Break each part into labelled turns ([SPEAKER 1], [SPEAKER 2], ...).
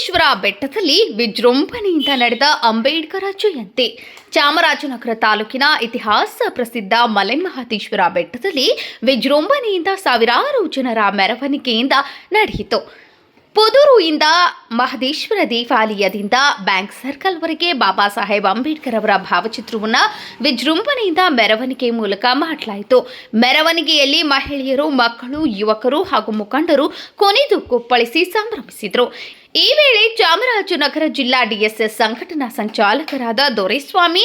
[SPEAKER 1] ಮಹದೇಶ್ವರ ಬೆಟ್ಟದಲ್ಲಿ ವಿಜೃಂಭಣೆಯಿಂದ ನಡೆದ ಅಂಬೇಡ್ಕರ ಜಯಂತಿ. ಚಾಮರಾಜನಗರ ತಾಲೂಕಿನ ಇತಿಹಾಸ ಪ್ರಸಿದ್ಧ ಮಲೆಮಹದೇಶ್ವರ ಬೆಟ್ಟದಲ್ಲಿ ವಿಜೃಂಭಣೆಯಿಂದ ಸಾವಿರಾರು ಜನರ ಮೆರವಣಿಗೆಯಿಂದ ನಡೆಯಿತು. ಪುದೂರುಯಿಂದ ಮಹದೇಶ್ವರ ದೇವಾಲಯದಿಂದ ಬ್ಯಾಂಕ್ ಸರ್ಕಲ್ವರೆಗೆ ಬಾಬಾ ಸಾಹೇಬ್ ಅಂಬೇಡ್ಕರ್ ಅವರ ಭಾವಚಿತ್ರವನ್ನು ವಿಜೃಂಭಣೆಯಿಂದ ಮೆರವಣಿಗೆ ಮೂಲಕ ಮಾಡಲಾಯಿತು. ಮೆರವಣಿಗೆಯಲ್ಲಿ ಮಹಿಳೆಯರು, ಮಕ್ಕಳು, ಯುವಕರು ಹಾಗೂ ಮುಖಂಡರು ಕೊನೆದು ಕುಪ್ಪಳಿಸಿ ಸಂಭ್ರಮಿಸಿದರು. ಈ ವೇಳೆ ಚಾಮರಾಜನಗರ ಜಿಲ್ಲಾ ಡಿಎಸ್ಎಸ್ ಸಂಘಟನಾ ಸಂಚಾಲಕರಾದ ದೊರೆಸ್ವಾಮಿ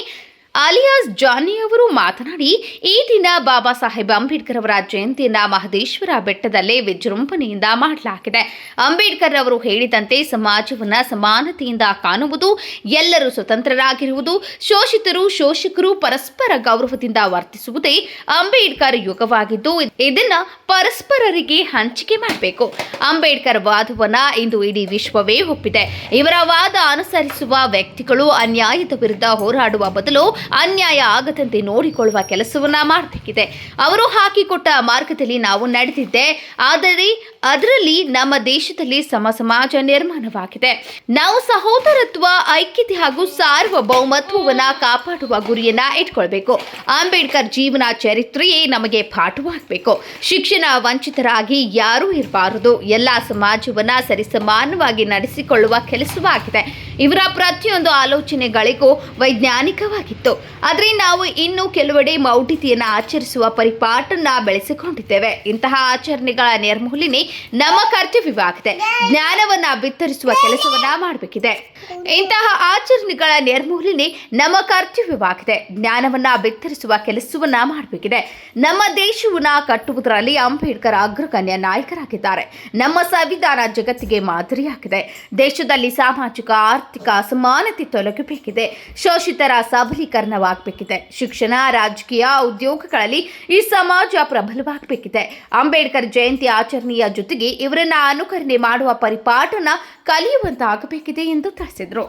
[SPEAKER 1] ಅಲಿಯಾಸ್ ಜಾನಿ ಅವರು ಮಾತನಾಡಿ, ಈ ದಿನ ಬಾಬಾ ಸಾಹೇಬ್ ಅಂಬೇಡ್ಕರ್ ಅವರ ಜಯಂತಿಯನ್ನು ಮಹದೇಶ್ವರ ಬೆಟ್ಟದಲ್ಲೇ ವಿಜೃಂಭಣೆಯಿಂದ ಮಾಡಲಾಗಿದೆ. ಅಂಬೇಡ್ಕರ್ ಅವರು ಹೇಳಿದಂತೆ ಸಮಾಜವನ್ನು ಸಮಾನತೆಯಿಂದ ಕಾಣುವುದು, ಎಲ್ಲರೂ ಸ್ವತಂತ್ರರಾಗಿರುವುದು, ಶೋಷಿತರು ಶೋಷಕರು ಪರಸ್ಪರ ಗೌರವದಿಂದ ವರ್ತಿಸುವುದೇ ಅಂಬೇಡ್ಕರ್ ಯುಗವಾಗಿದ್ದು, ಇದನ್ನು ಪರಸ್ಪರರಿಗೆ ಹಂಚಿಕೆ ಮಾಡಬೇಕು. ಅಂಬೇಡ್ಕರ್ ವಾದವನ್ನ ಇಂದು ಇಡೀ ವಿಶ್ವವೇ ಒಪ್ಪಿದೆ. ಇವರ ವಾದ ಅನುಸರಿಸುವ ವ್ಯಕ್ತಿಗಳು ಅನ್ಯಾಯದ ವಿರುದ್ಧ ಹೋರಾಡುವ ಬದಲು ಅನ್ಯಾಯ ಆಗದಂತೆ ನೋಡಿಕೊಳ್ಳುವ ಕೆಲಸವನ್ನ ಮಾಡಬೇಕಿದೆ. ಅವರು ಹಾಕಿಕೊಟ್ಟ ಮಾರ್ಗದಲ್ಲಿ ನಾವು ನಡೆದಿದ್ದೆ, ಆದರೆ ಅದರಲ್ಲಿ ನಮ್ಮ ದೇಶದಲ್ಲಿ ಸಮಾಜ ನಿರ್ಮಾಣವಾಗಿದೆ. ನಾವು ಸಹೋದರತ್ವ, ಐಕ್ಯತೆ ಹಾಗೂ ಸಾರ್ವಭೌಮತ್ವವನ್ನು ಕಾಪಾಡುವ ಗುರಿಯನ್ನ ಇಟ್ಕೊಳ್ಬೇಕು. ಅಂಬೇಡ್ಕರ್ ಜೀವನ ಚರಿತ್ರೆಯೇ ನಮಗೆ ಪಾಠವಾಗಬೇಕು. ಶಿಕ್ಷಣ ವಂಚಿತರಾಗಿ ಯಾರೂ ಇರಬಾರದು. ಎಲ್ಲ ಸಮಾಜವನ್ನ ಸರಿಸಮಾನವಾಗಿ ನಡೆಸಿಕೊಳ್ಳುವ ಕೆಲಸವಾಗಿದೆ. ಇವರ ಪ್ರತಿಯೊಂದು ಆಲೋಚನೆಗಳಿಗೂ ವೈಜ್ಞಾನಿಕವಾಗಿತ್ತು. ಆದರೆ ನಾವು ಇನ್ನೂ ಕೆಲವೆಡೆ ಮೌಢ್ಯತೆಯನ್ನು ಆಚರಿಸುವ ಪರಿಪಾಠನ್ನ ಬೆಳೆಸಿಕೊಂಡಿದ್ದೇವೆ. ಇಂತಹ ಆಚರಣೆಗಳ ನಿರ್ಮೂಲನೆ ನಮ್ಮ ಕರ್ತವ್ಯವಾಗಿದೆ. ಜ್ಞಾನವನ್ನ ಬಿತ್ತರಿಸುವ ಕೆಲಸವನ್ನ ಮಾಡಬೇಕಿದೆ. ಇಂತಹ ಆಚರಣೆಗಳ ನಿರ್ಮೂಲನೆ ನಮ್ಮ ಕರ್ತವ್ಯವಾಗಿದೆ. ಜ್ಞಾನವನ್ನ ಬಿತ್ತರಿಸುವ ಕೆಲಸವನ್ನ ಮಾಡಬೇಕಿದೆ. ನಮ್ಮ ದೇಶವನ್ನ ಕಟ್ಟುವುದರಲ್ಲಿ ಅಂಬೇಡ್ಕರ್ ಅಗ್ರಗಣ್ಯ ನಾಯಕರಾಗಿದ್ದಾರೆ. ನಮ್ಮ ಸಂವಿಧಾನ ಜಗತ್ತಿಗೆ ಮಾದರಿಯಾಗಿದೆ. ದೇಶದಲ್ಲಿ ಸಾಮಾಜಿಕ ಆರ್ಥಿಕ ಅಸಮಾನತೆ ತೊಲಗಬೇಕಿದೆ. ಶೋಷಿತರ ಸಬಲೀಕರಣವಾಗಬೇಕಿದೆ. ಶಿಕ್ಷಣ, ರಾಜಕೀಯ, ಉದ್ಯೋಗಗಳಲ್ಲಿ ಈ ಸಮಾಜ ಪ್ರಬಲವಾಗಬೇಕಿದೆ. ಅಂಬೇಡ್ಕರ್ ಜಯಂತಿ ಆಚರಣೆಯ ಜೊತೆಗೆ ಇವರನ್ನ ಅನುಕರಣೆ ಮಾಡುವ ಪರಿಪಾಠನ ಕಲಿಯುವಂತಾಗಬೇಕಿದೆ ಎಂದು ತಿಳಿಸಿದರು.